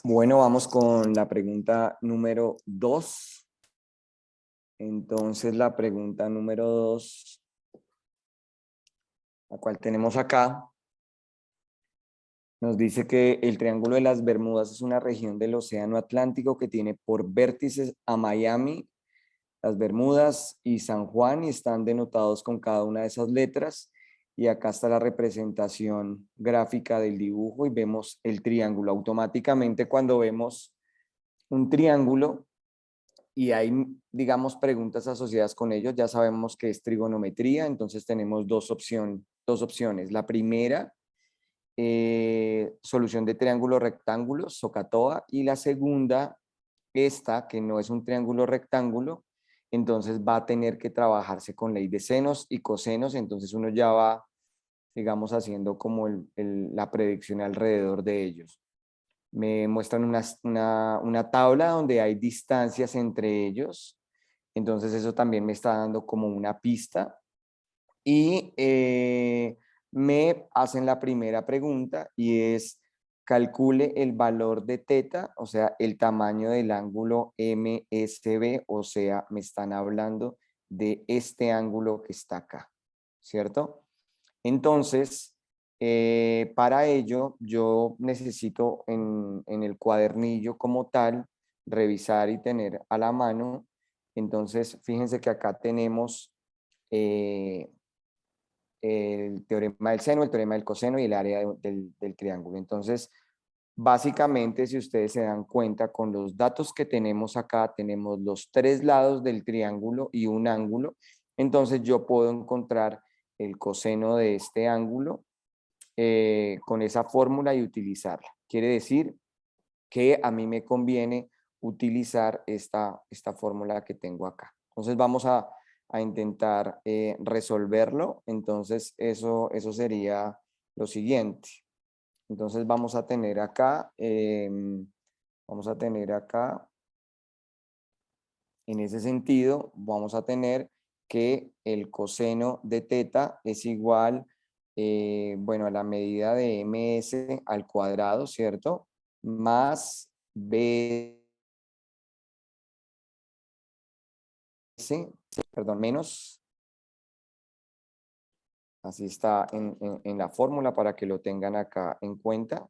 Bueno, vamos con la pregunta número 2. Entonces, la pregunta número 2, la cual tenemos acá, nos dice que el Triángulo de las Bermudas es una región del Océano Atlántico que tiene por vértices a Miami, las Bermudas y San Juan, y están denotados con cada una de esas letras. Y acá está la representación gráfica del dibujo y vemos el triángulo. Automáticamente, cuando vemos un triángulo y hay, digamos, preguntas asociadas con ellos, ya sabemos que es trigonometría. Entonces tenemos dos opciones. La primera, solución de triángulo rectángulo, SOHCAHTOA, y la segunda, esta, que no es un triángulo rectángulo, entonces va a tener que trabajarse con ley de senos y cosenos. Entonces uno ya va, digamos, haciendo como la predicción alrededor de ellos. Me muestran una tabla donde hay distancias entre ellos. Entonces eso también me está dando como una pista. Y me hacen la primera pregunta y es: calcule el valor de teta, o sea, el tamaño del ángulo MSB, o sea, me están hablando de este ángulo que está acá, ¿cierto? Entonces, para ello, yo necesito en el cuadernillo como tal revisar y tener a la mano. Entonces, fíjense que acá tenemos eh, el teorema del seno, el teorema del coseno y el área del triángulo. Entonces, básicamente, si ustedes se dan cuenta, con los datos que tenemos acá, tenemos los tres lados del triángulo y un ángulo. Entonces, yo puedo encontrar el coseno de este ángulo con esa fórmula y utilizarla. Quiere decir que a mí me conviene utilizar esta fórmula que tengo acá. Entonces vamos a intentar resolverlo. Entonces eso sería lo siguiente. Entonces vamos a tener acá, en ese sentido, vamos a tener que el coseno de teta es igual, bueno, a la medida de ms al cuadrado, ¿cierto? Más b, perdón, menos, así está en la fórmula para que lo tengan acá en cuenta,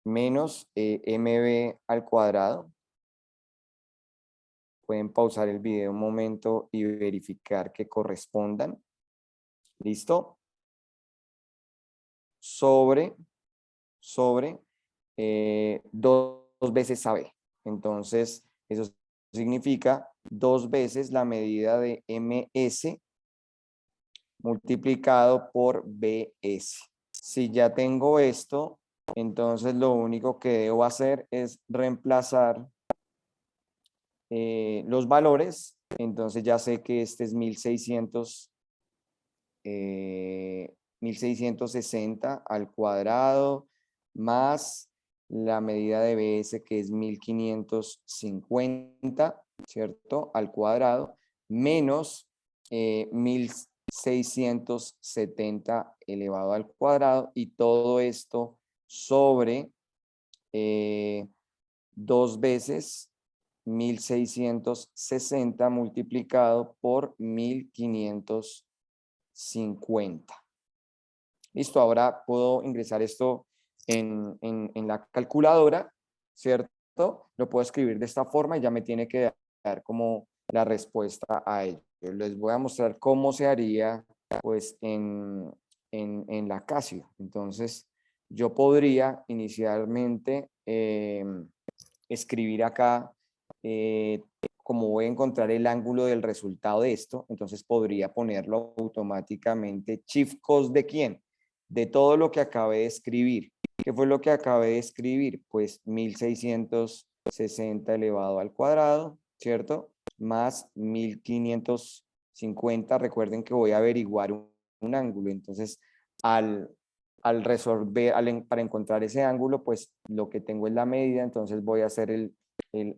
menos mb al cuadrado. Pueden pausar el video un momento y verificar que correspondan. ¿Listo? Sobre dos veces AB. Entonces, eso significa dos veces la medida de MS multiplicado por BS. Si ya tengo esto, entonces lo único que debo hacer es reemplazar los valores. Entonces ya sé que este es 1660 al cuadrado más la medida de BS, que es 1550, ¿cierto? Al cuadrado, menos 1670 elevado al cuadrado, y todo esto sobre dos veces 1660 multiplicado por 1550. Listo, ahora puedo ingresar esto en la calculadora, ¿cierto? Lo puedo escribir de esta forma y ya me tiene que dar como la respuesta a ello. Les voy a mostrar cómo se haría pues en la Casio. Entonces, yo podría inicialmente escribir acá como voy a encontrar el ángulo del resultado de esto. Entonces podría ponerlo automáticamente Shift Cos de quién, de todo lo que acabé de escribir. ¿Qué fue lo que acabé de escribir? Pues 1660 elevado al cuadrado, ¿cierto? Más 1550. Recuerden que voy a averiguar un ángulo. Entonces, al resolver, para encontrar ese ángulo, pues lo que tengo es la medida. Entonces voy a hacer el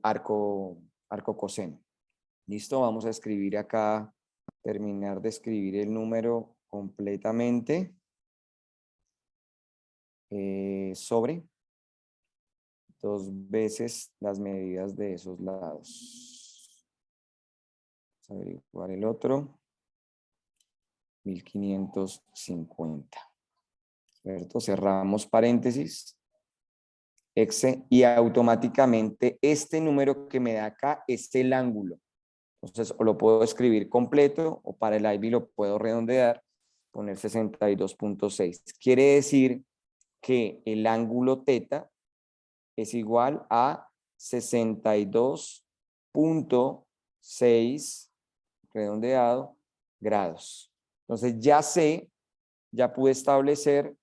arco coseno. Listo, vamos a escribir acá, terminar de escribir el número completamente. Sobre. 2 veces las medidas de esos lados. Vamos a averiguar el otro. 1550. ¿Cierto? Cerramos paréntesis. Exe, y automáticamente este número que me da acá es el ángulo. Entonces, o lo puedo escribir completo o para el IB lo puedo redondear, poner 62.6. Quiere decir que el ángulo teta es igual a 62.6 redondeado grados. Entonces ya pude establecer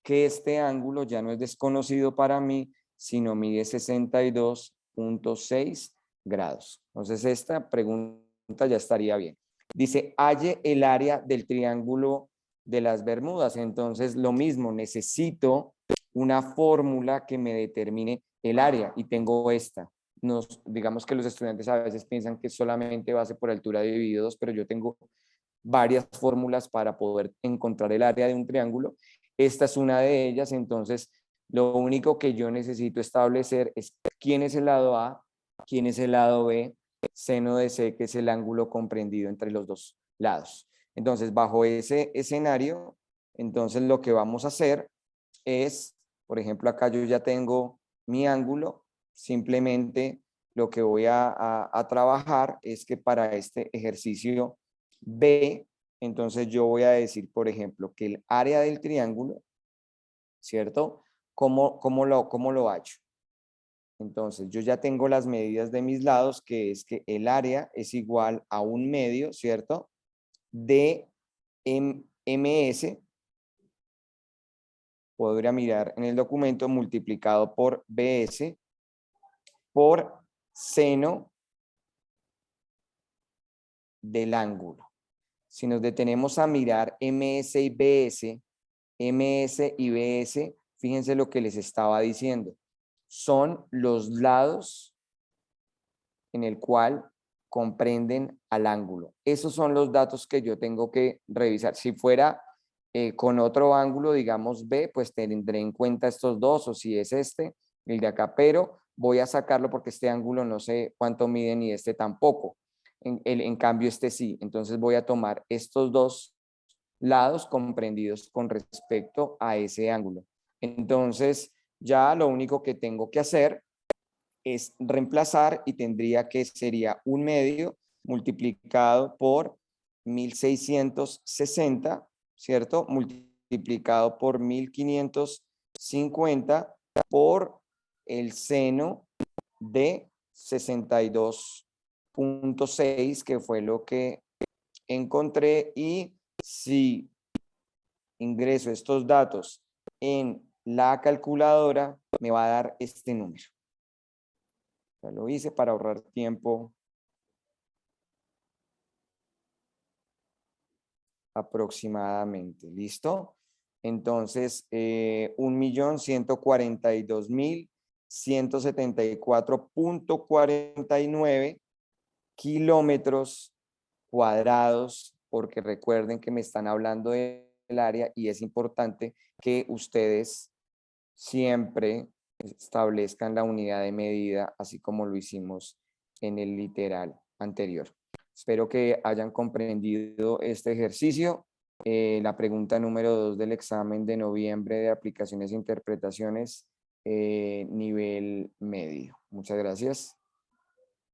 que este ángulo ya no es desconocido para mí, sino mide 62.6 grados. Entonces esta pregunta ya estaría bien. Dice, halle el área del triángulo de las Bermudas. Entonces lo mismo, necesito una fórmula que me determine el área y tengo esta. Digamos que los estudiantes a veces piensan que solamente base por altura dividido 2, pero yo tengo varias fórmulas para poder encontrar el área de un triángulo. Esta es una de ellas, entonces lo único que yo necesito establecer es quién es el lado A, quién es el lado B, seno de C, que es el ángulo comprendido entre los dos lados. Entonces, bajo ese escenario, entonces lo que vamos a hacer es, por ejemplo, acá yo ya tengo mi ángulo, simplemente lo que voy a trabajar es que para este ejercicio B, entonces yo voy a decir, por ejemplo, que el área del triángulo, ¿cierto? ¿Cómo lo hallo? Entonces yo ya tengo las medidas de mis lados, que es que el área es igual a 1/2, ¿cierto? De MS, podría mirar en el documento, multiplicado por BS, por seno del ángulo. Si nos detenemos a mirar MS y BS, fíjense lo que les estaba diciendo. Son los lados en el cual comprenden al ángulo. Esos son los datos que yo tengo que revisar. Si fuera con otro ángulo, digamos B, pues tendré en cuenta estos dos, o si es este, el de acá, pero voy a sacarlo porque este ángulo no sé cuánto mide ni este tampoco. En cambio, este sí. Entonces voy a tomar estos dos lados comprendidos con respecto a ese ángulo. Entonces, ya lo único que tengo que hacer es reemplazar y tendría que sería 1/2 multiplicado por 1660, ¿cierto? Multiplicado por 1550 por el seno de 62.6, que fue lo que encontré, y si ingreso estos datos en la calculadora, me va a dar este número. Ya lo hice para ahorrar tiempo aproximadamente. ¿Listo? Entonces, 1.142.174.49 kilómetros cuadrados, porque recuerden que me están hablando del área y es importante que ustedes siempre establezcan la unidad de medida, así como lo hicimos en el literal anterior. Espero que hayan comprendido este ejercicio. La pregunta número 2 del examen de noviembre de aplicaciones e interpretaciones, nivel medio. Muchas gracias.